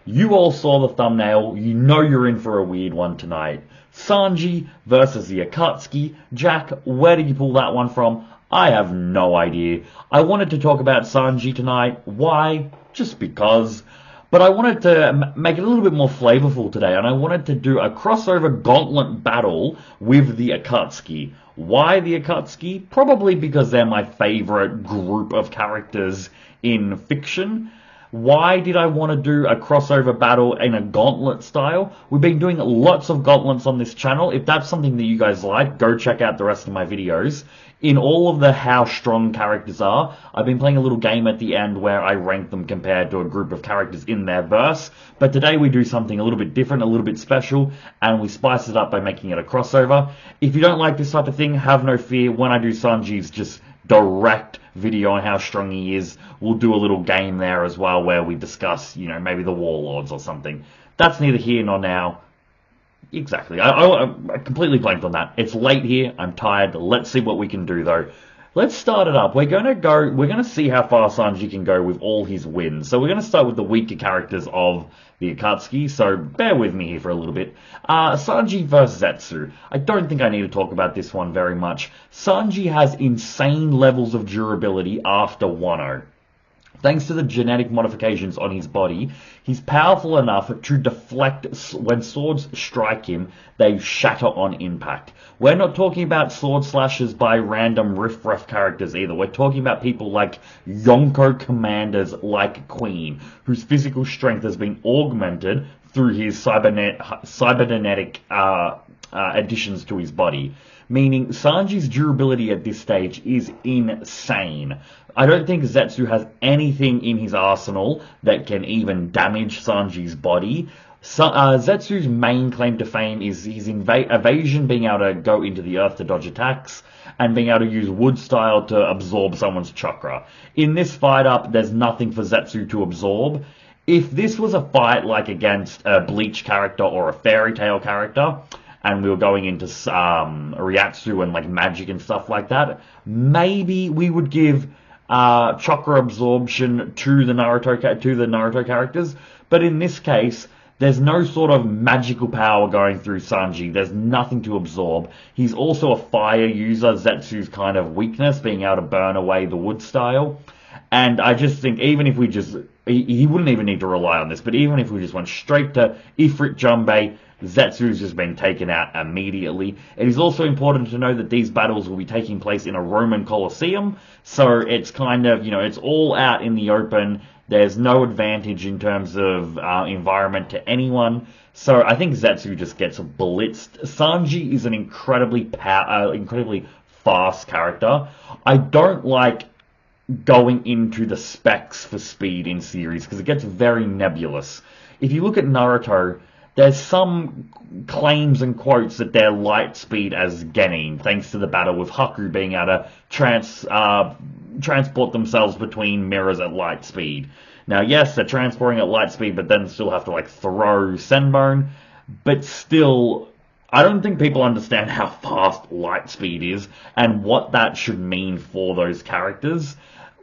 You all saw the thumbnail, you know you're in for a weird one tonight. Sanji versus the Akatsuki. Jack, where did you pull that one from? I have no idea. I wanted to talk about Sanji tonight. Why? Just because. But I wanted to make it a little bit more flavorful today, and I wanted to do a crossover gauntlet battle with the Akatsuki. Why the Akatsuki? Probably because they're my favorite group of characters in fiction. Why did I want to do a crossover battle in a gauntlet style? We've been doing lots of gauntlets on this channel. If that's something that you guys like, go check out the rest of my videos. In all of the how strong characters are, I've been playing a little game at the end where I rank them compared to a group of characters in their verse. But today we do something a little bit different, a little bit special, and we spice it up by making it a crossover. If you don't like this type of thing, have no fear. When I do Sanji's just direct video on how strong he is, we'll do a little game there as well where we discuss, maybe the warlords or something. That's neither here nor now. Exactly. I completely blanked on that. It's late here. I'm tired. Let's see what we can do though. Let's start it up. We're gonna see how far Sanji can go with all his wins. So we're gonna start with the weaker characters of the Akatsuki, so bear with me here for a little bit. Sanji versus Zetsu. I don't think I need to talk about this one very much. Sanji has insane levels of durability after 1-0. Thanks to the genetic modifications on his body, he's powerful enough to deflect when swords strike him, they shatter on impact. We're not talking about sword slashes by random riff-raff characters either. We're talking about people like Yonko commanders like Queen, whose physical strength has been augmented through his cybernetic additions to his body. Meaning Sanji's durability at this stage is insane. I don't think Zetsu has anything in his arsenal that can even damage Sanji's body. Zetsu's main claim to fame is his evasion, being able to go into the earth to dodge attacks, and being able to use wood style to absorb someone's chakra. In this fight up, there's nothing for Zetsu to absorb. If this was a fight like against a Bleach character or a Fairy Tail character, and we were going into Ryatsu and like magic and stuff like that, maybe we would give chakra absorption to the Naruto characters. But in this case, there's no sort of magical power going through Sanji. There's nothing to absorb. He's also a fire user, Zetsu's kind of weakness, being able to burn away the wood style. And I just think even if we just, he wouldn't even need to rely on this, but even if we just went straight to Ifrit Jumbe, Zetsu's just been taken out immediately. It is also important to know that these battles will be taking place in a Roman Colosseum, so it's kind of, it's all out in the open. There's no advantage in terms of environment to anyone, so I think Zetsu just gets blitzed. Sanji is an incredibly fast character. I don't like going into the specs for speed in series because it gets very nebulous. If you look at Naruto, there's some claims and quotes that they're light speed as Genin, thanks to the battle with Haku being able to transport themselves between mirrors at light speed. Now, yes, they're transporting at light speed, but then still have to throw Senbone. But still, I don't think people understand how fast light speed is and what that should mean for those characters.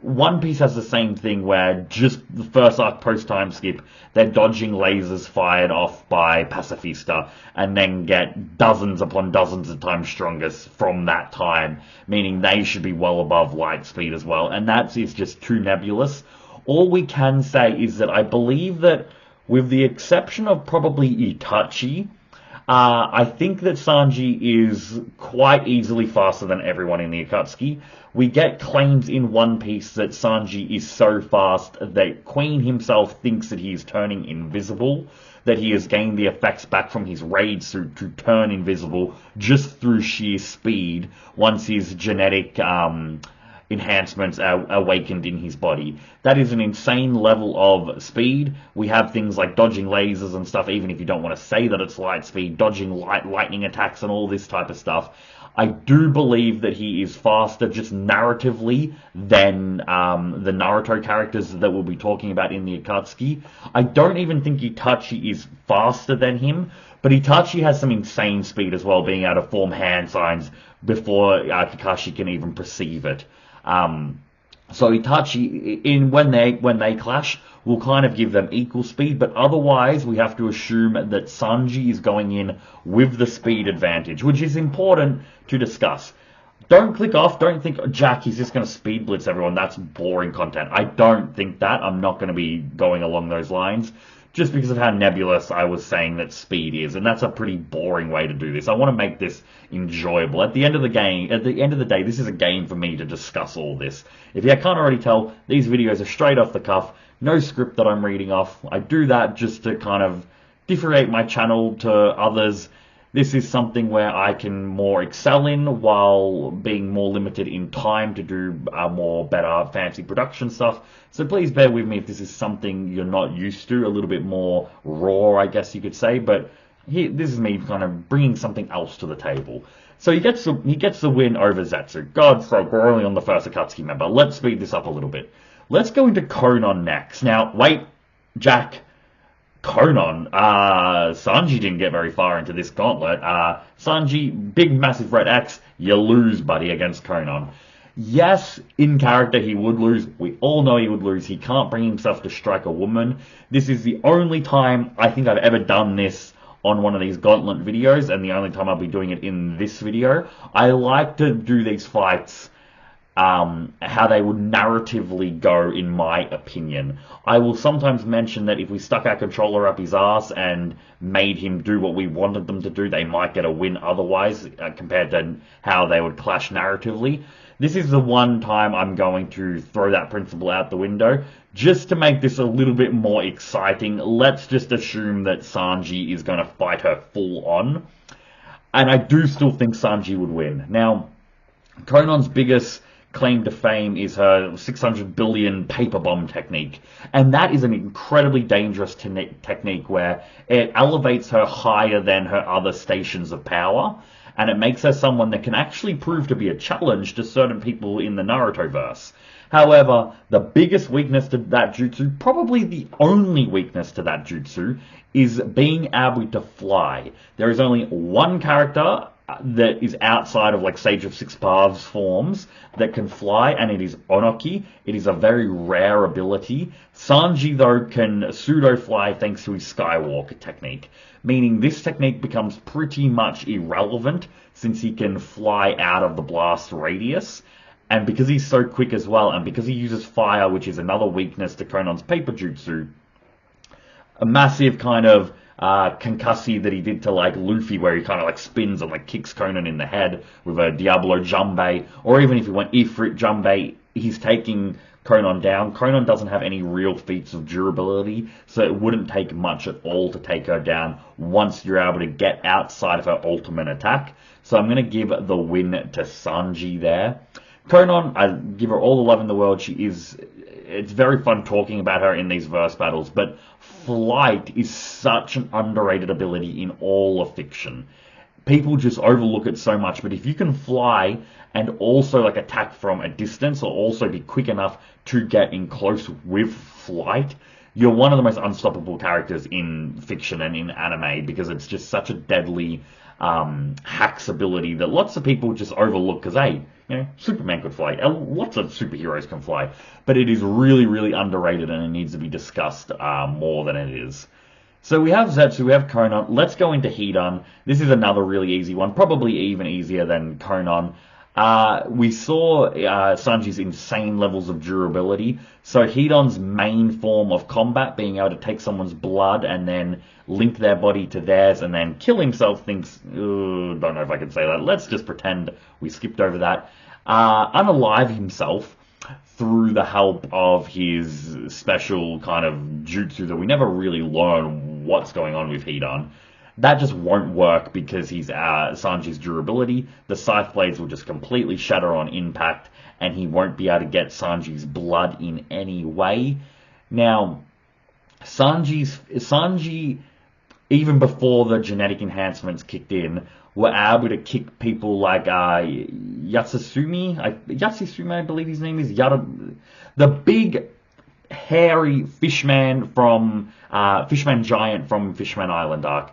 One Piece has the same thing where just the first arc post-time skip, they're dodging lasers fired off by Pacifista and then get dozens upon dozens of times stronger from that time, meaning they should be well above light speed as well, and that is just too nebulous. All we can say is that I believe that with the exception of probably Itachi, I think that Sanji is quite easily faster than everyone in the Akatsuki. We get claims in One Piece that Sanji is so fast that Queen himself thinks that he is turning invisible, that he has gained the effects back from his raid suit to turn invisible just through sheer speed once his genetic enhancements are awakened in his body. That is an insane level of speed. We have things like dodging lasers and stuff, even if you don't want to say that it's light speed, dodging lightning attacks and all this type of stuff. I do believe that he is faster just narratively than the Naruto characters that we'll be talking about in the Akatsuki. I don't even think Itachi is faster than him, but Itachi has some insane speed as well, being able to form hand signs before Kakashi can even perceive it. So Itachi, when they clash, will kind of give them equal speed, but otherwise we have to assume that Sanji is going in with the speed advantage, which is important to discuss. Don't click off. Don't think, Jack, he's just going to speed blitz everyone. That's boring content. I don't think that. I'm not going to be going along those lines just because of how nebulous I was saying that speed is. And that's a pretty boring way to do this. I want to make this enjoyable. At the end of the day, this is a game for me to discuss all this. If you can't already tell, these videos are straight off the cuff. No script that I'm reading off. I do that just to kind of differentiate my channel to others. This is something where I can more excel in while being more limited in time to do more better fancy production stuff. So please bear with me if this is something you're not used to, a little bit more raw, I guess you could say. But this is me kind of bringing something else to the table. So he gets the win over Zetsu. God's sake, we're only on the first Akatsuki member. Let's speed this up a little bit. Let's go into Konan next. Now, wait, Jack. Konan, Sanji didn't get very far into this gauntlet. Sanji, big massive red X, you lose, buddy, against Konan. Yes, in character he would lose. We all know he would lose. He can't bring himself to strike a woman. This is the only time I think I've ever done this on one of these gauntlet videos, and the only time I'll be doing it in this video. I like to do these fights how they would narratively go, in my opinion. I will sometimes mention that if we stuck our controller up his ass and made him do what we wanted them to do, they might get a win otherwise, compared to how they would clash narratively. This is the one time I'm going to throw that principle out the window. Just to make this a little bit more exciting, let's just assume that Sanji is going to fight her full on. And I do still think Sanji would win. Now, Konan's biggest claim to fame is her 600 billion paper bomb technique, and that is an incredibly dangerous technique where it elevates her higher than her other stations of power, and it makes her someone that can actually prove to be a challenge to certain people in the Naruto-verse. However, the biggest weakness to that jutsu, probably the only weakness to that jutsu, is being able to fly. There is only one character that is outside of like Sage of Six Paths forms that can fly, and it is Onoki. It is a very rare ability. Sanji, though, can pseudo-fly thanks to his Skywalker technique, meaning this technique becomes pretty much irrelevant since he can fly out of the blast radius. And because he's so quick as well, and because he uses fire, which is another weakness to Konan's paper jutsu, a massive kind of concussy that he did to like Luffy, where he kind of like spins and like kicks Konan in the head with a Diablo Jumbe, or even if he went Ifrit Jumbe, he's taking Konan down. Konan doesn't have any real feats of durability, so it wouldn't take much at all to take her down once you're able to get outside of her ultimate attack. So I'm going to give the win to Sanji there. Konan, I give her all the love in the world. It's very fun talking about her in these verse battles, but flight is such an underrated ability in all of fiction. People just overlook it so much, but if you can fly and also like attack from a distance, or also be quick enough to get in close with flight, you're one of the most unstoppable characters in fiction and in anime, because it's just such a deadly hacks ability that lots of people just overlook because, hey, you know, Superman could fly. Lots of superheroes can fly. But it is really, really underrated, and it needs to be discussed more than it is. So we have Zetsu, we have Konan. Let's go into Hidan. This is another really easy one, probably even easier than Konan. We saw Sanji's insane levels of durability. So Hidan's main form of combat, being able to take someone's blood and then link their body to theirs and then kill himself, don't know if I can say that. Let's just pretend we skipped over that. Unalive himself through the help of his special kind of jutsu that we never really learn what's going on with Hidan. That just won't work because he's Sanji's durability. The scythe blades will just completely shatter on impact, and he won't be able to get Sanji's blood in any way. Now, Sanji, even before the genetic enhancements kicked in, were able to kick people like Yatsumi, I believe his name is. The big hairy Fishman Giant from Fishman Island arc.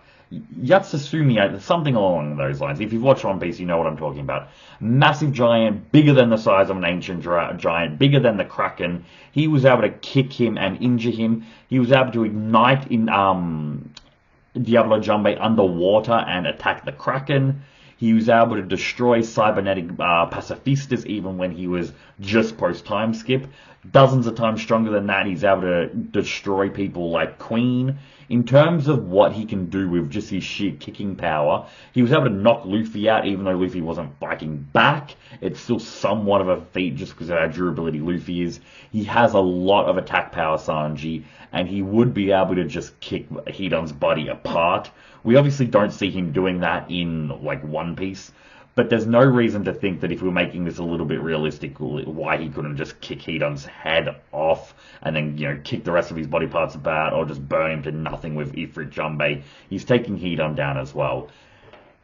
Yatsasumi, something along those lines. If you've watched One Piece, you know what I'm talking about. Massive giant, bigger than the size of an ancient giant, bigger than the Kraken. He was able to kick him and injure him. He was able to ignite in Diablo Jumbe underwater and attack the Kraken. He was able to destroy cybernetic pacifistas even when he was just post-time skip. Dozens of times stronger than that, he's able to destroy people like Queen. In terms of what he can do with just his sheer kicking power, he was able to knock Luffy out even though Luffy wasn't fighting back. It's still somewhat of a feat just because of how durability Luffy is. He has a lot of attack power, Sanji, and he would be able to just kick Hedon's body apart. We obviously don't see him doing that in, like, One Piece, but there's no reason to think that if we're making this a little bit realistic, why he couldn't just kick Hedon's head off and then, kick the rest of his body parts about, or just burn him to nothing with Ifrit Jumbe. He's taking Hedon down as well.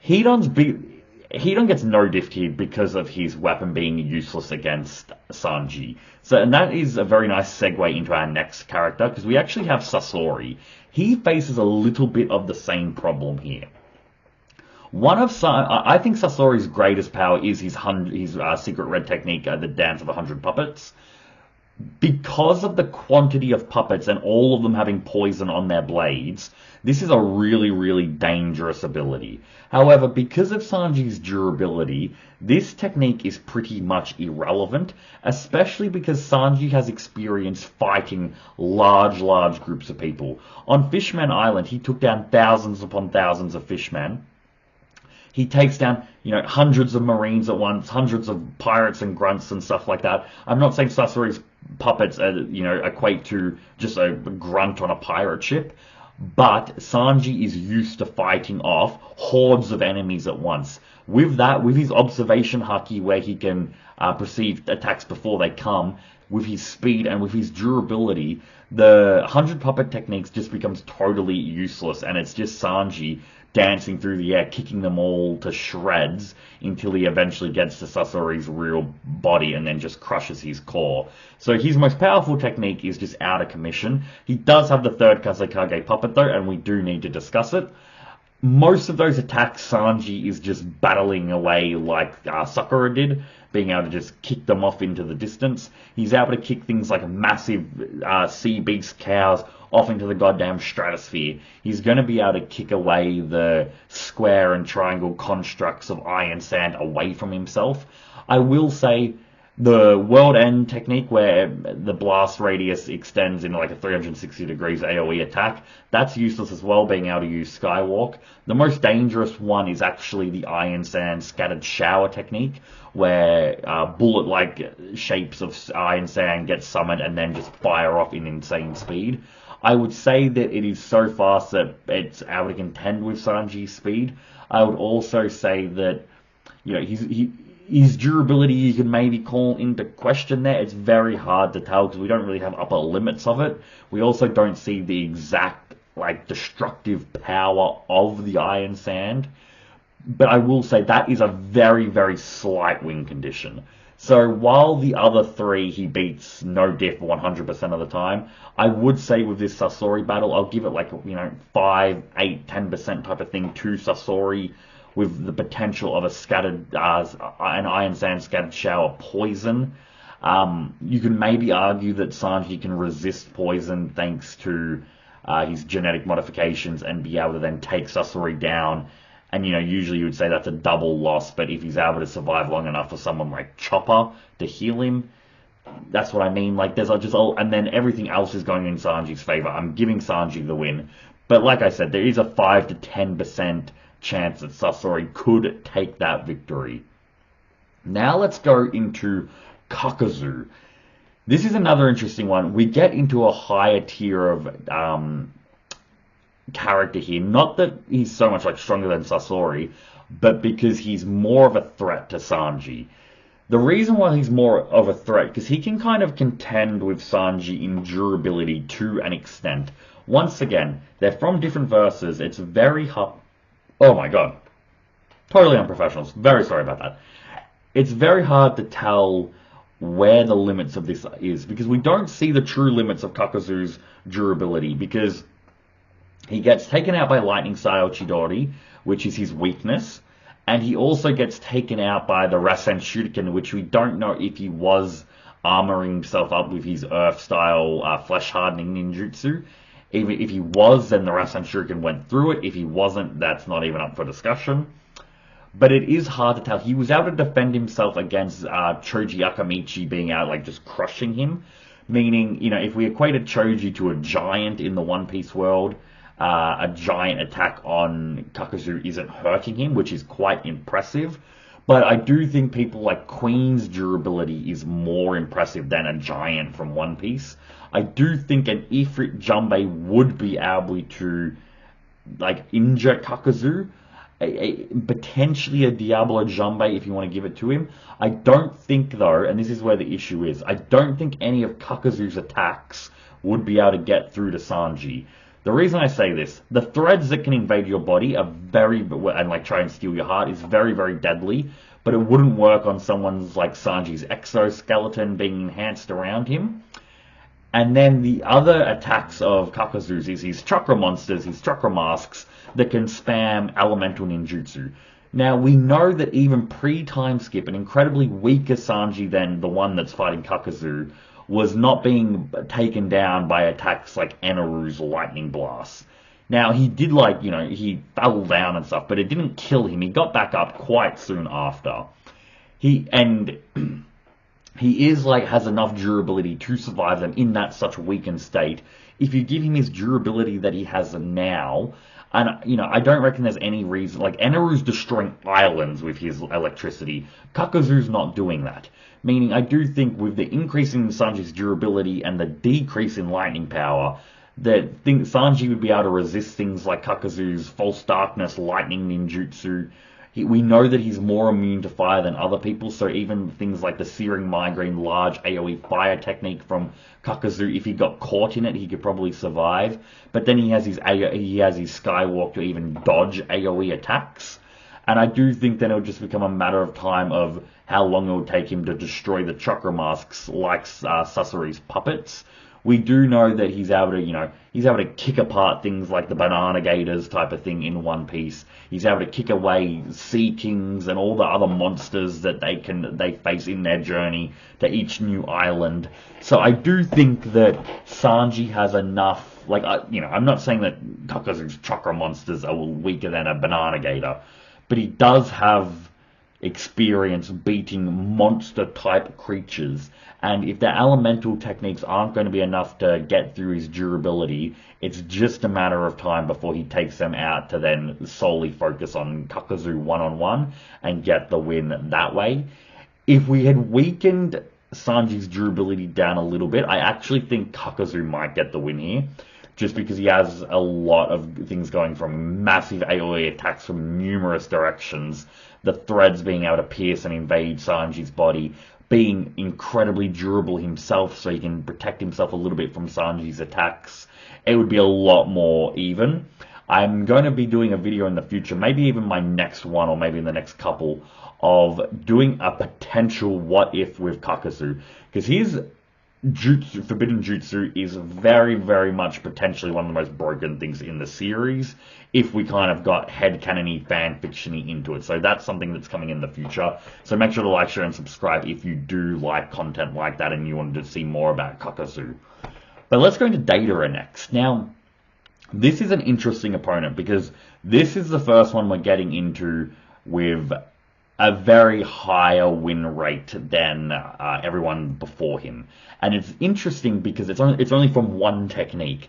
Hedon gets no diff here because of his weapon being useless against Sanji. And that is a very nice segue into our next character, because we actually have Sasori. He faces a little bit of the same problem here. I think Sasori's greatest power is his secret red technique, the Dance of 100 Puppets. Because of the quantity of puppets and all of them having poison on their blades, this is a really, really dangerous ability. However, because of Sanji's durability, this technique is pretty much irrelevant, especially because Sanji has experience fighting large groups of people. On Fishman Island, he took down thousands upon thousands of fishmen. He takes down, hundreds of marines at once, hundreds of pirates and grunts and stuff like that. I'm not saying Sasori's puppets, equate to just a grunt on a pirate ship, but Sanji is used to fighting off hordes of enemies at once. With his observation haki, where he can perceive attacks before they come, with his speed and with his durability, the 100 puppet techniques just becomes totally useless, and it's just Sanji dancing through the air, kicking them all to shreds until he eventually gets to Sasori's real body and then just crushes his core. So his most powerful technique is just out of commission. He does have the third Kazekage puppet though, and we do need to discuss it. Most of those attacks, Sanji is just battling away like Sakura did, being able to just kick them off into the distance. He's able to kick things like massive sea beast cows off into the goddamn stratosphere. He's going to be able to kick away the square and triangle constructs of iron sand away from himself. I will say the World End technique, where the blast radius extends in like a 360 degrees AoE attack, that's useless as well, being able to use Skywalk. The most dangerous one is actually the Iron Sand Scattered Shower technique, where bullet-like shapes of iron sand get summoned and then just fire off in insane speed. I would say that it is so fast that it's able to contend with Sanji's speed. I would also say that, his durability you can maybe call into question there. It's very hard to tell because we don't really have upper limits of it. We also don't see the exact, destructive power of the iron sand. But I will say that is a very, very slight win condition. So while the other three he beats no diff 100% of the time, I would say with this Sasori battle, I'll give it 5, 8, 10% type of thing to Sasori, with the potential of an Iron Sand Scattered Shower poison. You can maybe argue that Sanji can resist poison thanks to his genetic modifications and be able to then take Sasori down. And, usually you would say that's a double loss, but if he's able to survive long enough for someone like Chopper to heal him, that's what I mean. And then everything else is going in Sanji's favor. I'm giving Sanji the win. But like I said, there is a 5 to 10% chance that Sasori could take that victory. Now let's go into Kakuzu. This is another interesting one. We get into a higher tier of character here. Not that he's so much stronger than Sasori, but because he's more of a threat to Sanji. The reason why he's more of a threat, because he can kind of contend with Sanji in durability to an extent. Once again, they're from different verses. It's very hard. Oh my god. Totally unprofessional. Very sorry about that. It's very hard to tell where the limits of this is, because we don't see the true limits of Kakuzu's durability, because he gets taken out by Lightning Style Chidori, which is his weakness, and he also gets taken out by the Rasen Shuriken, which we don't know if he was armoring himself up with his Earth Style Flesh Hardening Ninjutsu. Even if he was, then the Rasen Shuriken went through it. If he wasn't, that's not even up for discussion. But it is hard to tell. He was able to defend himself against Choji Akamichi being out, like, just crushing him. Meaning, you know, if we equated Choji to a giant in the One Piece world, a giant attack on Kakuzu isn't hurting him, which is quite impressive. But I do think people like Queen's durability is more impressive than a giant from One Piece. I do think an Ifrit Jumbe would be able to, like, injure Kakuzu. Potentially a Diablo Jumbe if you want to give it to him. I don't think, though, and this is where the issue is, I don't think any of Kakuzu's attacks would be able to get through to Sanji. The reason I say this, the threads that can invade your body are very, and like try and steal your heart, is very, very deadly, but it wouldn't work on someone's like Sanji's exoskeleton being enhanced around him. And then the other attacks of Kakuzu's is his chakra monsters, his chakra masks, that can spam elemental ninjutsu. Now, we know that even pre-time skip, an incredibly weaker Sanji than the one that's fighting Kakuzu was not being taken down by attacks like Enaru's lightning blast. Now, he did, like, you know, he fell down and stuff, but it didn't kill him. He got back up quite soon after. He is, like, has enough durability to survive them in that such weakened state. If you give him his durability that he has now, and, you know, I don't reckon there's any reason, like, Enaru's destroying islands with his electricity. Kakuzu's not doing that. Meaning, I do think with the increase in Sanji's durability and the decrease in lightning power, that Sanji would be able to resist things like Kakuzu's false darkness, lightning ninjutsu. We know that he's more immune to fire than other people, so even things like the Searing Migraine large AoE fire technique from Kakuzu, if he got caught in it, he could probably survive. But then he has his Skywalk to even dodge AoE attacks. And I do think then it'll just become a matter of time of how long it will take him to destroy the chakra masks like Sasori's puppets. We do know that he's able to kick apart things like the Banana Gators type of thing in One Piece. He's able to kick away Sea Kings and all the other monsters that they face in their journey to each new island. So I do think that Sanji has enough, like, I'm not saying that Kakuzu's chakra monsters are weaker than a Banana Gator, but he does have experience beating monster-type creatures. And if the elemental techniques aren't going to be enough to get through his durability, it's just a matter of time before he takes them out to then solely focus on Kakuzu one-on-one and get the win that way. If we had weakened Sanji's durability down a little bit, I actually think Kakuzu might get the win here. Just because he has a lot of things going from massive AoE attacks from numerous directions, the threads being able to pierce and invade Sanji's body, being incredibly durable himself so he can protect himself a little bit from Sanji's attacks, it would be a lot more even. I'm going to be doing a video in the future, maybe even my next one or maybe in the next couple, of doing a potential what if with Kakuzu. Because his Forbidden Jutsu is very, very much potentially one of the most broken things in the series if we kind of got headcanon-y, fan-fiction-y into it. So that's something that's coming in the future. So make sure to like, share, and subscribe if you do like content like that and you wanted to see more about Kakuzu. But let's go into Deidara next. Now, this is an interesting opponent because this is the first one we're getting into with a very higher win rate than everyone before him. And it's interesting because it's only from one technique.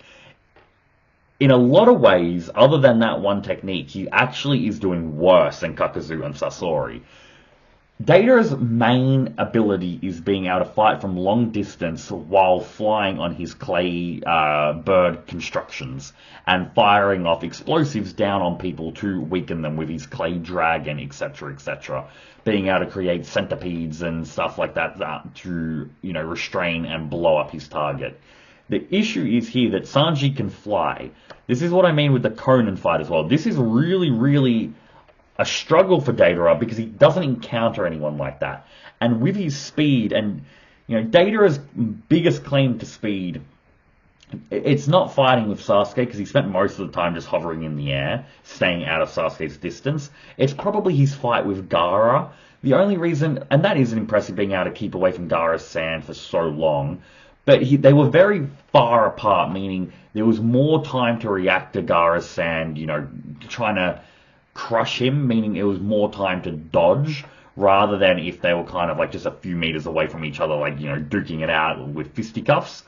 In a lot of ways, other than that one technique, he actually is doing worse than Kakuzu and Sasori. Deidara's main ability is being able to fight from long distance while flying on his clay bird constructions and firing off explosives down on people to weaken them with his clay dragon, etc., etc. Being able to create centipedes and stuff like that to, restrain and blow up his target. The issue is here that Sanji can fly. This is what I mean with the Conan fight as well. This is really, really a struggle for Deidara because he doesn't encounter anyone like that. And with his speed, and Deidara's biggest claim to speed, it's not fighting with Sasuke, because he spent most of the time just hovering in the air, staying out of Sasuke's distance. It's probably his fight with Gaara. The only reason, and that isn't impressive, being able to keep away from Gaara's sand for so long, but they were very far apart, meaning there was more time to react to Gaara's sand, trying to crush him, meaning it was more time to dodge, rather than if they were kind of like just a few meters away from each other, like, duking it out with fisticuffs.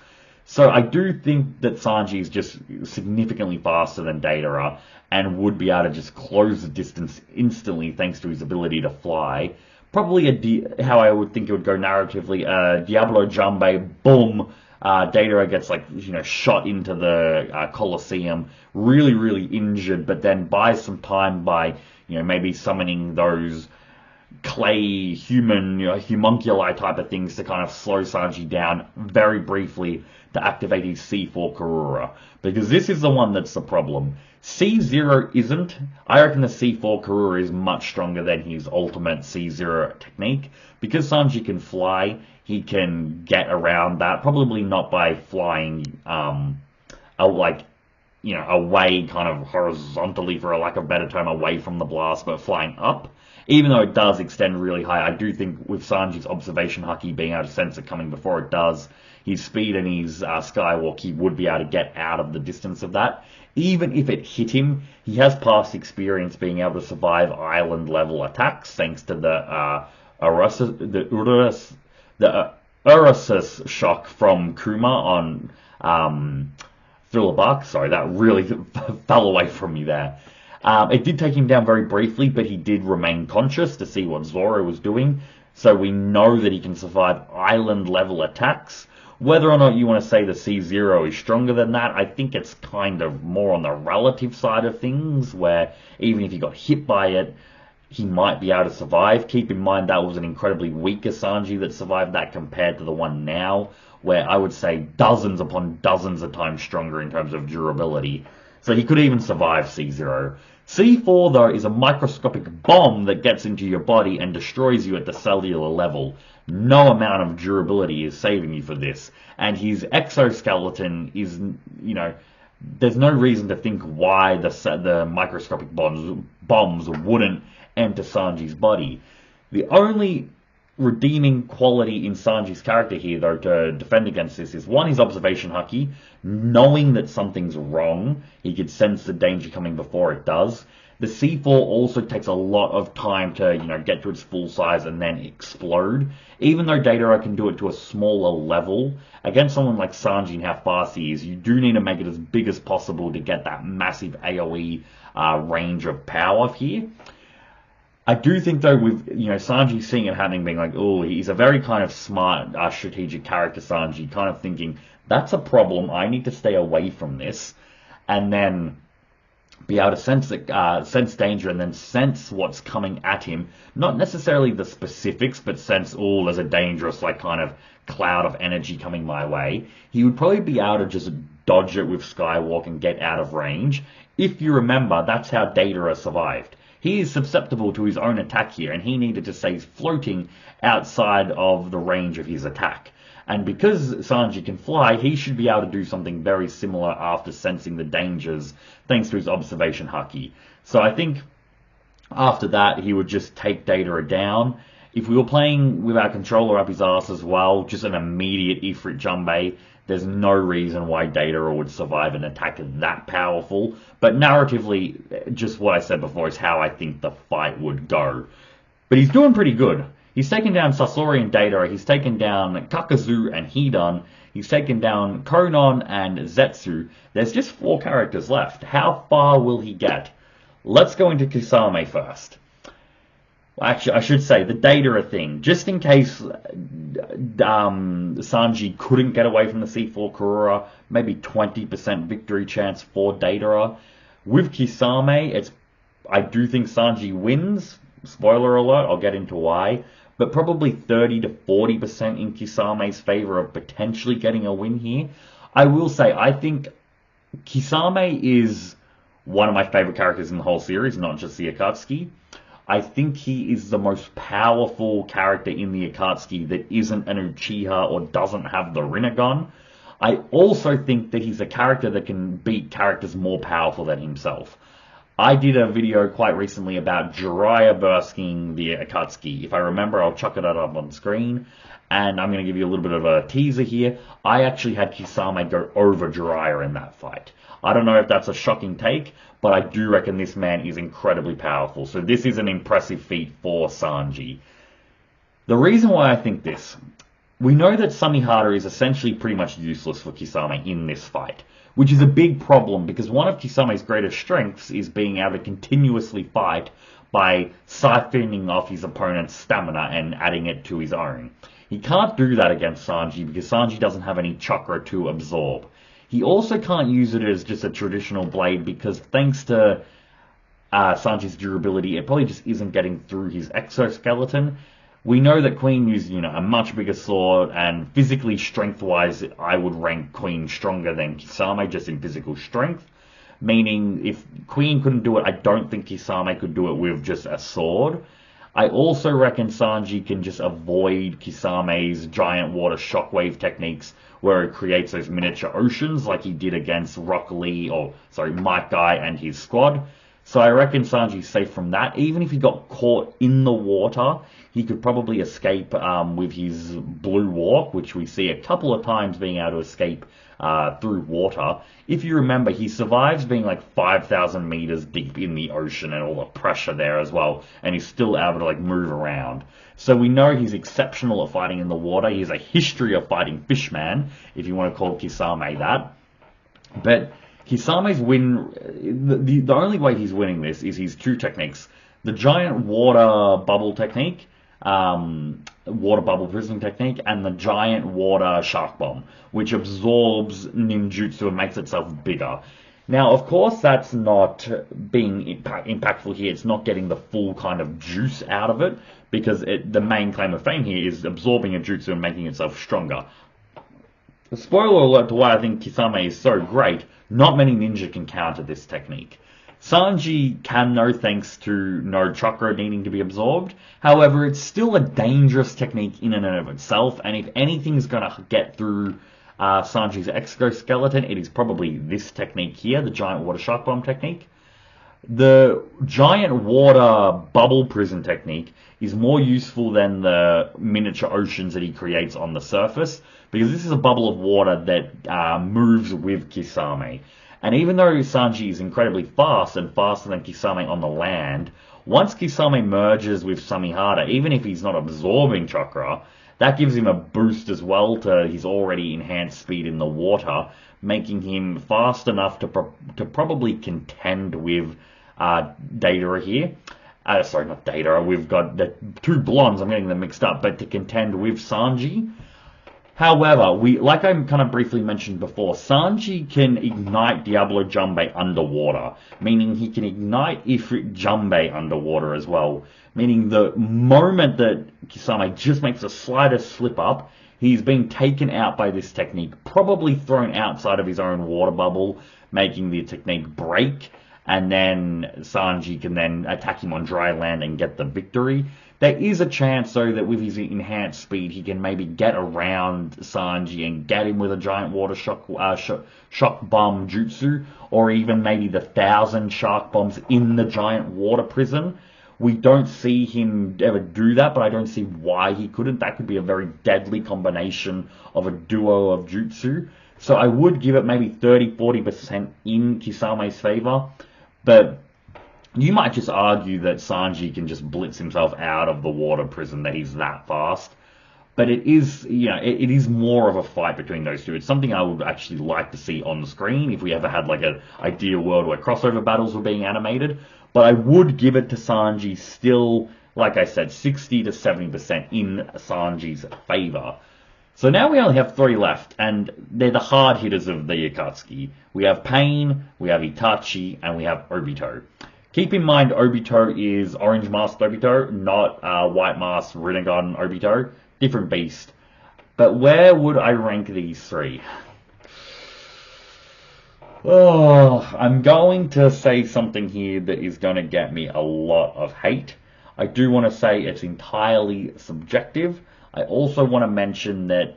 So I do think that Sanji is just significantly faster than Deidara and would be able to just close the distance instantly thanks to his ability to fly. Probably how I would think it would go narratively, Diablo Jambe, boom, Deidara gets shot into the Colosseum, really, really injured, but then buys some time by, maybe summoning those clay human, homunculi type of things to kind of slow Sanji down very briefly to activate his C4 Karura. Because this is the one that's the problem. C0 isn't. I reckon the C4 Karura is much stronger than his ultimate C0 technique. Because Sanji can fly, he can get around that. Probably not by flying, away kind of horizontally, for a lack of a better term, away from the blast, but flying up. Even though it does extend really high, I do think with Sanji's observation haki being able to sense it coming before it does, his speed and his skywalk, he would be able to get out of the distance of that. Even if it hit him, he has past experience being able to survive island level attacks thanks to the Ursus shock from Kuma on Thriller Bark. Sorry, that really fell away from me there. It did take him down very briefly, but he did remain conscious to see what Zoro was doing. So we know that he can survive island-level attacks. Whether or not you want to say the C0 is stronger than that, I think it's kind of more on the relative side of things, where even if he got hit by it, he might be able to survive. Keep in mind that was an incredibly weaker Sanji that survived that compared to the one now, where I would say dozens upon dozens of times stronger in terms of durability. So he could even survive C0. C4, though, is a microscopic bomb that gets into your body and destroys you at the cellular level. No amount of durability is saving you for this. And his exoskeleton is, there's no reason to think why the microscopic bombs wouldn't enter Sanji's body. The only redeeming quality in Sanji's character here, though, to defend against this is, one, his observation haki, knowing that something's wrong. He could sense the danger coming before it does. The C4 also takes a lot of time to, get to its full size and then explode. Even though Deidara can do it to a smaller level, against someone like Sanji and how fast he is, you do need to make it as big as possible to get that massive AoE range of power here. I do think, though, with, Sanji seeing it happening, being like, oh, he's a very kind of smart, strategic character, Sanji, kind of thinking, that's a problem, I need to stay away from this, and then be able to sense danger, and then sense what's coming at him, not necessarily the specifics, but sense, oh, there's a dangerous, kind of cloud of energy coming my way. He would probably be able to just dodge it with Skywalk and get out of range. If you remember, that's how Deidara survived. He is susceptible to his own attack here, and he needed to stay floating outside of the range of his attack. And because Sanji can fly, he should be able to do something very similar after sensing the dangers, thanks to his observation haki. So I think after that, he would just take Deidara down. If we were playing with our controller up his ass as well, just an immediate Ifrit Jambe, there's no reason why Deidara would survive an attack that powerful. But narratively, just what I said before is how I think the fight would go. But he's doing pretty good. He's taken down Sasori and Deidara. He's taken down Kakazu and Hidan. He's taken down Konon and Zetsu. There's just 4 characters left. How far will he get? Let's go into Kisame first. Actually, I should say the Deidara thing. Just in case Sanji couldn't get away from the C4 Karura, maybe 20% victory chance for Deidara. With Kisame, I do think Sanji wins. Spoiler alert, I'll get into why. But probably 30 to 40% in Kisame's favor of potentially getting a win here. I will say, I think Kisame is one of my favorite characters in the whole series, not just the Akatsuki. I think he is the most powerful character in the Akatsuki that isn't an Uchiha or doesn't have the Rinnegan. I also think that he's a character that can beat characters more powerful than himself. I did a video quite recently about Jiraiya versus the Akatsuki. If I remember, I'll chuck it up on screen. And I'm going to give you a little bit of a teaser here. I actually had Kisame go over Jiraiya in that fight. I don't know if that's a shocking take, but I do reckon this man is incredibly powerful. So this is an impressive feat for Sanji. The reason why I think this, we know that Samihara is essentially pretty much useless for Kisame in this fight, which is a big problem because one of Kisame's greatest strengths is being able to continuously fight by siphoning off his opponent's stamina and adding it to his own. He can't do that against Sanji because Sanji doesn't have any chakra to absorb. He also can't use it as just a traditional blade because thanks to Sanji's durability, it probably just isn't getting through his exoskeleton. We know that Queen used, a much bigger sword, and physically, strength-wise, I would rank Queen stronger than Kisame, just in physical strength. Meaning, if Queen couldn't do it, I don't think Kisame could do it with just a sword. I also reckon Sanji can just avoid Kisame's giant water shockwave techniques, where it creates those miniature oceans, like he did against Mike Guy and his squad. So I reckon Sanji's safe from that. Even if he got caught in the water, he could probably escape with his blue walk, which we see a couple of times being able to escape through water. If you remember, he survives being like 5,000 meters deep in the ocean and all the pressure there as well, and he's still able to move around. So we know he's exceptional at fighting in the water. He has a history of fighting Fishman, if you want to call Kisame that. But Kisame's the only way he's winning this is his two techniques. The giant water bubble technique, water bubble prison technique, and the giant water shark bomb, which absorbs ninjutsu and makes itself bigger. Now, of course, that's not being impactful here. It's not getting the full kind of juice out of it, because the main claim of fame here is absorbing a jutsu and making itself stronger. Spoiler alert to why I think Kisame is so great, not many ninja can counter this technique. Sanji can, though, thanks to no chakra needing to be absorbed. However, it's still a dangerous technique in and of itself, and if anything's going to get through Sanji's exoskeleton, it is probably this technique here, the giant water shark bomb technique. The giant water bubble prison technique is more useful than the miniature oceans that he creates on the surface, because this is a bubble of water that moves with Kisame. And even though Sanji is incredibly fast and faster than Kisame on the land, once Kisame merges with Samihara, even if he's not absorbing chakra, that gives him a boost as well to his already enhanced speed in the water, making him fast enough to probably contend with Deidara here. Sorry, not Deidara. We've got the two blondes. I'm getting them mixed up. But to contend with Sanji. However, like I kind of briefly mentioned before, Sanji can ignite Diablo Jumbe underwater, meaning he can ignite Ifrit Jumbe underwater as well, meaning the moment that Kisame just makes the slightest slip up, he's being taken out by this technique, probably thrown outside of his own water bubble, making the technique break, and then Sanji can then attack him on dry land and get the victory. There is a chance, though, that with his enhanced speed, he can maybe get around Sanji and get him with a giant water shock bomb jutsu, or even maybe the 1,000 shark bombs in the giant water prison. We don't see him ever do that, but I don't see why he couldn't. That could be a very deadly combination of a duo of jutsu. So I would give it maybe 30-40% in Kisame's favor, but you might just argue that Sanji can just blitz himself out of the water prison, that he's that fast. But it is, it is more of a fight between those two. It's something I would actually like to see on the screen if we ever had like an ideal world where crossover battles were being animated. But I would give it to Sanji still, like I said, 60 to 70% in Sanji's favor. So now we only have 3 left, and they're the hard hitters of the Akatsuki. We have Pain, we have Itachi, and we have Obito. Keep in mind, Obito is Orange Mask Obito, not White Mask Rinnegan Obito. Different beast. But where would I rank these 3? Oh, I'm going to say something here that is going to get me a lot of hate. I do want to say it's entirely subjective. I also want to mention that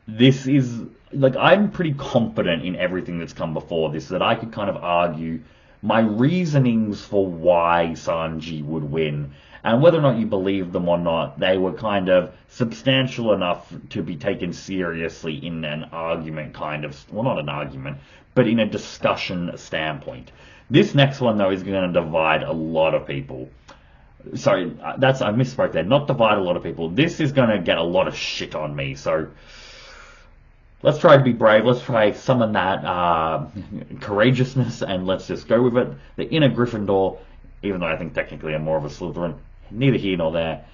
this is, like, I'm pretty confident in everything that's come before this, that I could kind of argue my reasonings for why Sanji would win. And whether or not you believe them or not, they were kind of substantial enough to be taken seriously in an argument, kind of, well, not an argument, but in a discussion standpoint. This next one, though, is going to divide a lot of people. Sorry, I misspoke there. Not divide a lot of people. This is going to get a lot of shit on me, so let's try to be brave. Let's try summon that courageousness, and let's just go with it. The inner Gryffindor, even though I think technically I'm more of a Slytherin, neither here nor there.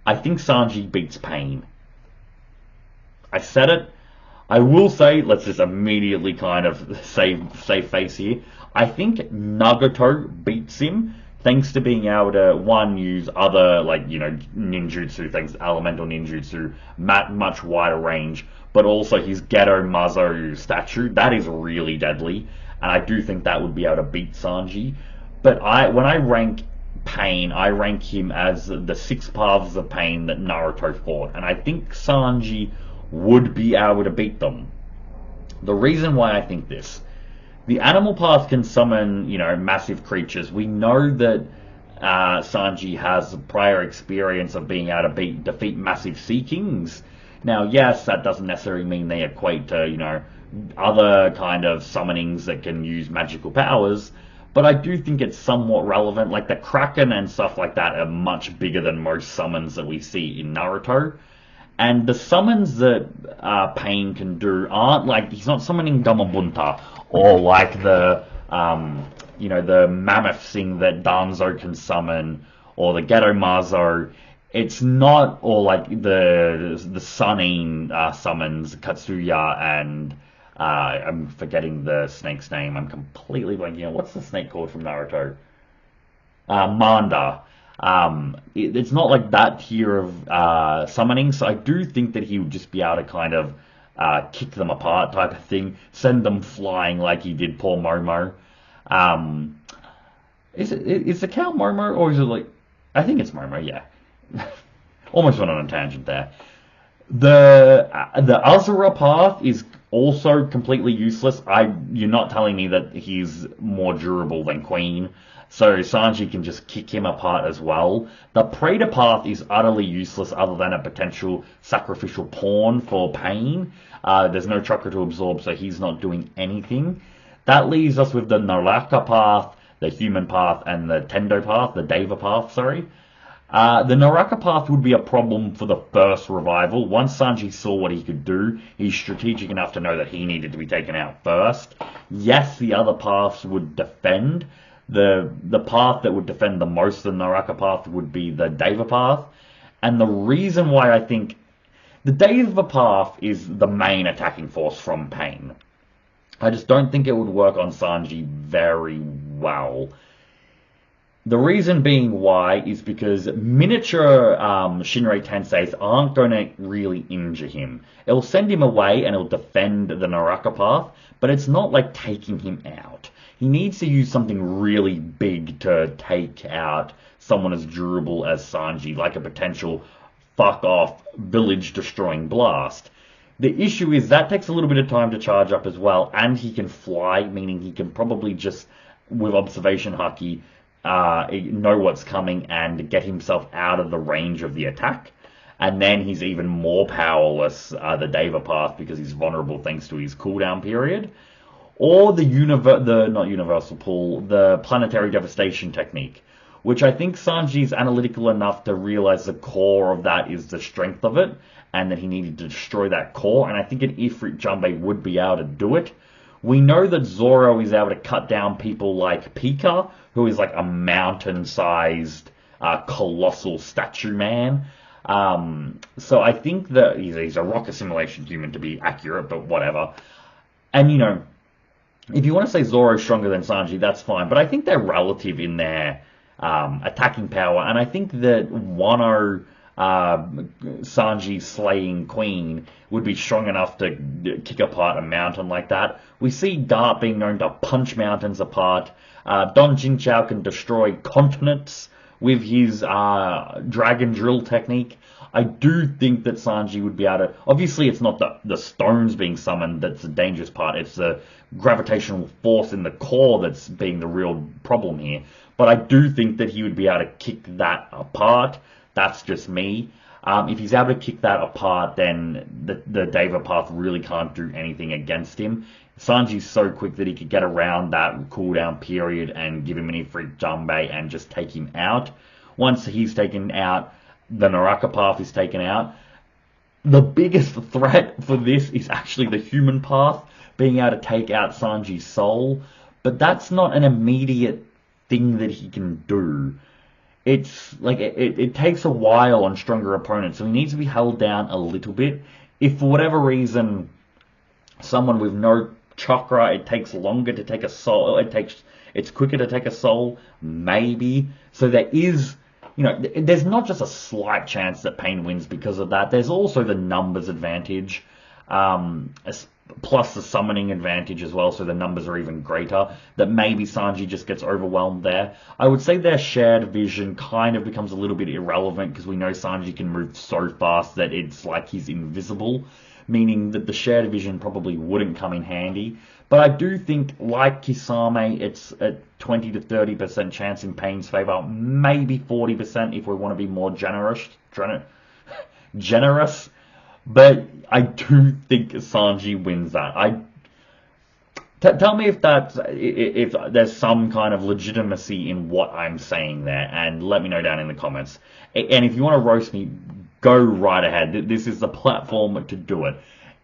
I think Sanji beats Pain. I said it. I will say, let's just immediately kind of save face here. I think Nagato beats him, thanks to being able to, one, use other, like, you know, ninjutsu, thanks to elemental ninjutsu, much wider range, but also his Geto Mazo statue, that is really deadly, and I do think that would be able to beat Sanji. But when I rank Pain, I rank him as the 6 paths of pain that Naruto fought, and I think Sanji would be able to beat them. The reason why I think this: the animal path can summon, you know, massive creatures. We know that Sanji has prior experience of being able to defeat massive Sea Kings. Now, yes, that doesn't necessarily mean they equate to, you know, other kind of summonings that can use magical powers, but I do think it's somewhat relevant. Like, the Kraken and stuff like that are much bigger than most summons that we see in Naruto. And the summons that Pain can do aren't like, he's not summoning Gamabunta, or like the, you know, the mammoth thing that Danzo can summon, or the Geto Mazo. It's not, or like the Sunning summons Katsuya and, I'm forgetting the snake's name. I'm completely blanking out. What's the snake called from Naruto? Manda. It's not like that tier of summoning, so I do think that he would just be able to kind of kick them apart type of thing, send them flying like he did poor Momo. Is the cow Momo, or is it like, I think it's Momo, yeah. Almost went on a tangent there. The Azura path is also completely useless. You're not telling me that he's more durable than Queen, so Sanji can just kick him apart as well. The Praetor path is utterly useless other than a potential sacrificial pawn for Pain. There's no chakra to absorb, so he's not doing anything. That leaves us with the Naraka path, the human path, and the Tendo path, the Deva path, sorry. The Naraka path would be a problem for the first revival. Once Sanji saw what he could do, he's strategic enough to know that he needed to be taken out first. Yes, the other paths would defend. The path that would defend the most the Naraka path would be the Deva path. And the reason why I think the Deva path is the main attacking force from Pain, I just don't think it would work on Sanji very well. The reason being why is because miniature Shinrei Tenseis aren't going to really injure him. It'll send him away and it'll defend the Naraka path, but it's not like taking him out. He needs to use something really big to take out someone as durable as Sanji, like a potential fuck-off village-destroying blast. The issue is that takes a little bit of time to charge up as well, and he can fly, meaning he can probably just, with observation haki, know what's coming and get himself out of the range of the attack. And then he's even more powerless, the Deva path, because he's vulnerable thanks to his cooldown period. Or the not universal pull, the planetary devastation technique, which I think Sanji's analytical enough to realize the core of that is the strength of it, and that he needed to destroy that core, and I think an Ifrit Jumbe would be able to do it. We know that Zoro is able to cut down people like Pika, who is like a mountain-sized, colossal statue man. So I think that he's a rock assimilation human to be accurate, but whatever. And, you know, if you want to say Zoro's stronger than Sanji, that's fine, but I think they're relative in their attacking power, and I think that Wano Sanji slaying Queen would be strong enough to kick apart a mountain like that. We see Dart being known to punch mountains apart. Don Jinchao can destroy continents with his dragon drill technique. I do think that Sanji would be able to. Obviously, it's not the stones being summoned that's the dangerous part. It's the gravitational force in the core that's being the real problem here. But I do think that he would be able to kick that apart. That's just me. If he's able to kick that apart, then the Deva path really can't do anything against him. Sanji's so quick that he could get around that cooldown period and give him an Ifrit Jumbe and just take him out. Once he's taken out, the Naraka path is taken out. The biggest threat for this is actually the human path, being able to take out Sanji's soul. But that's not an immediate thing that he can do. It's like it takes a while on stronger opponents, so he needs to be held down a little bit. If for whatever reason someone with no chakra, it takes longer to take a soul, it's quicker to take a soul, maybe. So there is, there's not just a slight chance that Pain wins because of that. There's also the numbers advantage, plus the summoning advantage as well, so the numbers are even greater, that maybe Sanji just gets overwhelmed there. I would say their shared vision kind of becomes a little bit irrelevant because we know Sanji can move so fast that it's like he's invisible, meaning that the shared vision probably wouldn't come in handy. But I do think, like Kisame, it's a 20 to 30% chance in Pain's favor, maybe 40% if we want to be more generous. But I do think Sanji wins that. Tell me if there's some kind of legitimacy in what I'm saying there, and let me know down in the comments. And if you want to roast me, go right ahead. This is the platform to do it.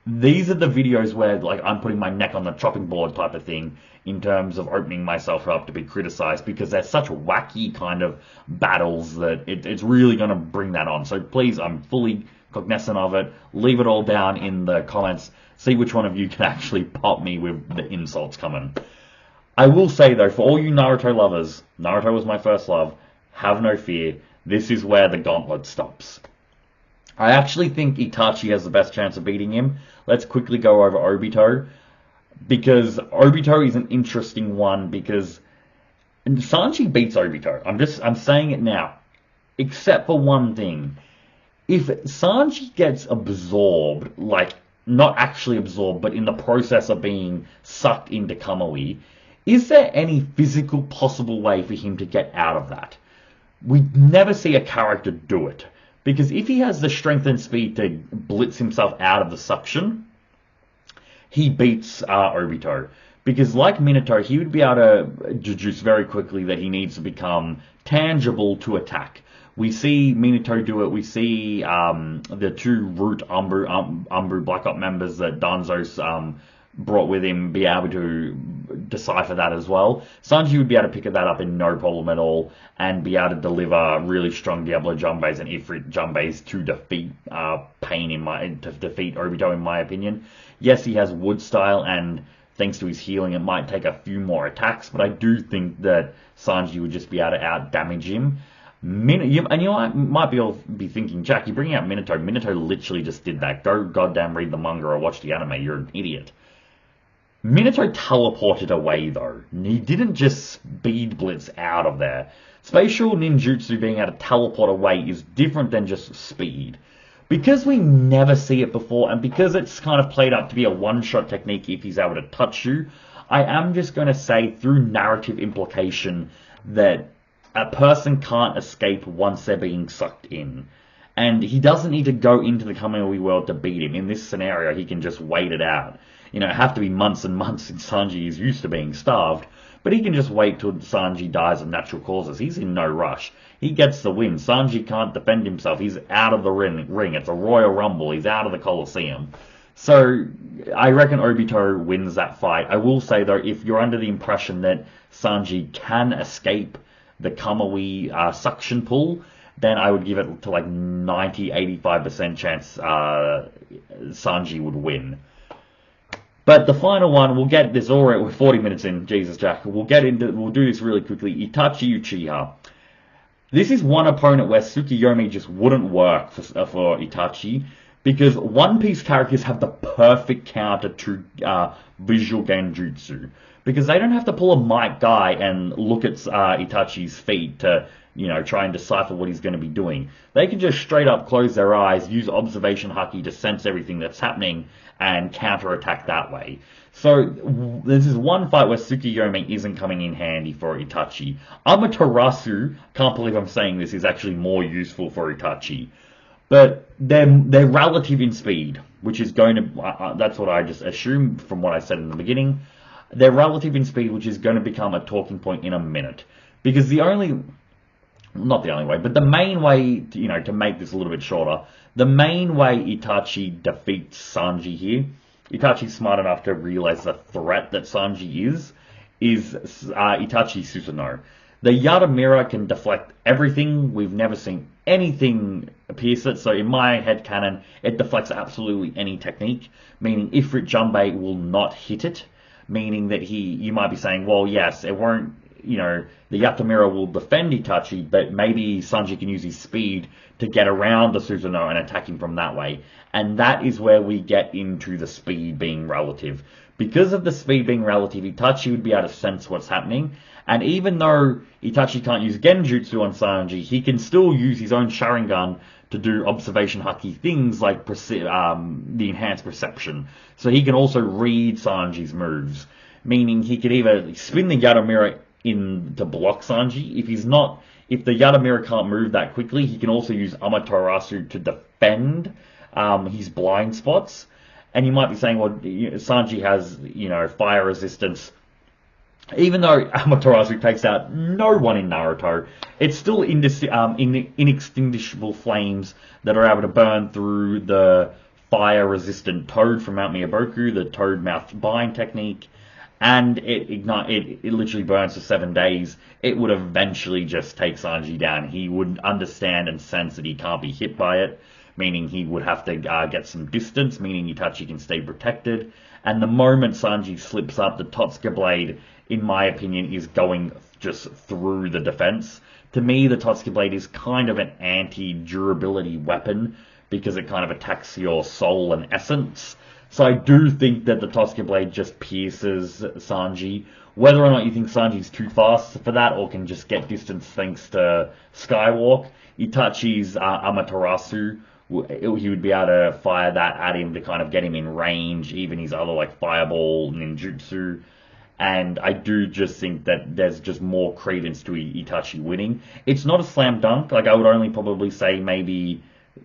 These are the videos where I'm putting my neck on the chopping board type of thing in terms of opening myself up to be criticized, because they're such wacky kind of battles that it's really going to bring that on. So please, I'm fully cognizant of it. Leave it all down in the comments. See which one of you can actually pop me with the insults coming. I will say though, for all you Naruto lovers, Naruto was my first love, have no fear. This is where the gauntlet stops. I actually think Itachi has the best chance of beating him. Let's quickly go over Obito, because Obito is an interesting one, because Sanji beats Obito. I'm saying it now, except for one thing. If Sanji gets absorbed, not actually absorbed, but in the process of being sucked into Kamui, is there any physical possible way for him to get out of that? We never see a character do it. Because if he has the strength and speed to blitz himself out of the suction, he beats Obito. Because like Minato, he would be able to deduce very quickly that he needs to become tangible to attack. We see Minato do it. We see the two Root Umbru Black Ops members that Danzo's brought with him be able to decipher that as well. Sanji would be able to pick that up in no problem at all and be able to deliver really strong Diablo Jumbes and Ifrit Jumbes to defeat defeat Obito, in my opinion. Yes, he has Wood Style, and thanks to his healing, it might take a few more attacks, but I do think that Sanji would just be able to out-damage him. And you might be thinking, Jack, you're bringing out Minato. Minato literally just did that. Go goddamn read the manga or watch the anime. You're an idiot. Minato teleported away, though. He didn't just speed blitz out of there. Spatial ninjutsu being able to teleport away is different than just speed. Because we never see it before, and because it's kind of played up to be a one-shot technique if he's able to touch you, I am just going to say, through narrative implication, that a person can't escape once they're being sucked in. And he doesn't need to go into the Kamui world to beat him. In this scenario, he can just wait it out. Have to be months and months since Sanji is used to being starved, but he can just wait till Sanji dies of natural causes. He's in no rush. He gets the win. Sanji can't defend himself. He's out of the ring. It's a Royal Rumble. He's out of the Colosseum. So I reckon Obito wins that fight. I will say, though, if you're under the impression that Sanji can escape the Kamui suction pull, then I would give it to 90-85% chance Sanji would win. But the final one, we'll get this already. We're 40 minutes in. Jesus, Jack. We'll do this really quickly. Itachi Uchiha. This is one opponent where Tsukiyomi just wouldn't work for Itachi, because One Piece characters have the perfect counter to visual genjutsu. because they don't have to pull a Might Guy and look at Itachi's feet to, try and decipher what he's going to be doing. They can just straight up close their eyes, use observation haki to sense everything that's happening, and counterattack that way. So this is one fight where Tsukuyomi isn't coming in handy for Itachi. Amaterasu, can't believe I'm saying this, is actually more useful for Itachi. But they're relative in speed, which is going to, that's what I just assumed from what I said in the beginning. They're relative in speed, which is going to become a talking point in a minute. Because not the only way, but the main way, to make this a little bit shorter, the main way Itachi defeats Sanji here, Itachi's smart enough to realize the threat that Sanji is Itachi Susanoo. The Yatamira can deflect everything. We've never seen anything pierce it, so in my headcanon, it deflects absolutely any technique, meaning Ifrit Junbei will not hit it, meaning that you might be saying, well, yes, it won't, the Yatamira will defend Itachi, but maybe Sanji can use his speed to get around the Susanoo and attack him from that way. And that is where we get into the speed being relative. Because of the speed being relative, Itachi would be able to sense what's happening. And even though Itachi can't use Genjutsu on Sanji, he can still use his own Sharingan to do observation haki things like the enhanced perception. So he can also read Sanji's moves, meaning he could either spin the Yatamira in to block Sanji. If the Yatamira can't move that quickly, he can also use Amaterasu to defend his blind spots. And you might be saying, well, Sanji has, fire resistance. Even though Amaterasu takes out no one in Naruto, it's still inextinguishable flames that are able to burn through the fire-resistant Toad from Mount Miyaboku, the Toad Mouth Bind technique, and it literally burns for 7 days. It would eventually just take Sanji down. He would understand and sense that he can't be hit by it, meaning he would have to get some distance, meaning Itachi can stay protected. And the moment Sanji slips up, the Totsuka Blade, in my opinion, is going just through the defense. To me, the Totsuka Blade is kind of an anti-durability weapon because it kind of attacks your soul and essence. So I do think that the Totsuka Blade just pierces Sanji. Whether or not you think Sanji's too fast for that or can just get distance thanks to Skywalk, Itachi's Amaterasu, he would be able to fire that at him to kind of get him in range, even his other like Fireball, Ninjutsu. And I do just think that there's just more credence to Itachi winning. It's not a slam dunk. Like, I would only probably say maybe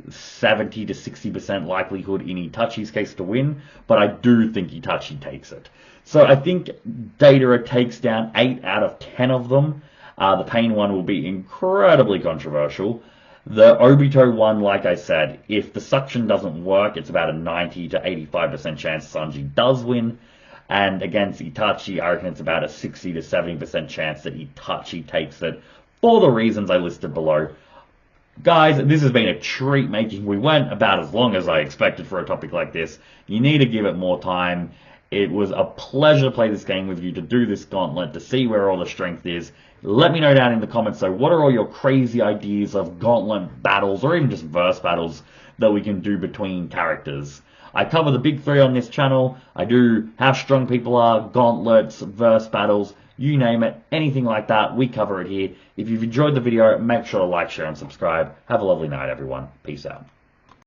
70 to 60% likelihood in Itachi's case to win, but I do think Itachi takes it. So I think Deidara takes down 8 out of 10 of them. The Pain one will be incredibly controversial. The Obito one, like I said, if the suction doesn't work, it's about a 90 to 85% chance Sanji does win. And against Itachi, I reckon it's about a 60 to 70% chance that Itachi takes it, for the reasons I listed below. Guys, this has been a treat making. We went about as long as I expected for a topic like this. You need to give it more time. It was a pleasure to play this game with you, to do this gauntlet, to see where all the strength is. Let me know down in the comments, so what are all your crazy ideas of gauntlet battles, or even just verse battles, that we can do between characters? I cover the big 3 on this channel. I do how strong people are, gauntlets, verse battles, you name it, anything like that, we cover it here. If you've enjoyed the video, make sure to like, share, and subscribe. Have a lovely night, everyone. Peace out.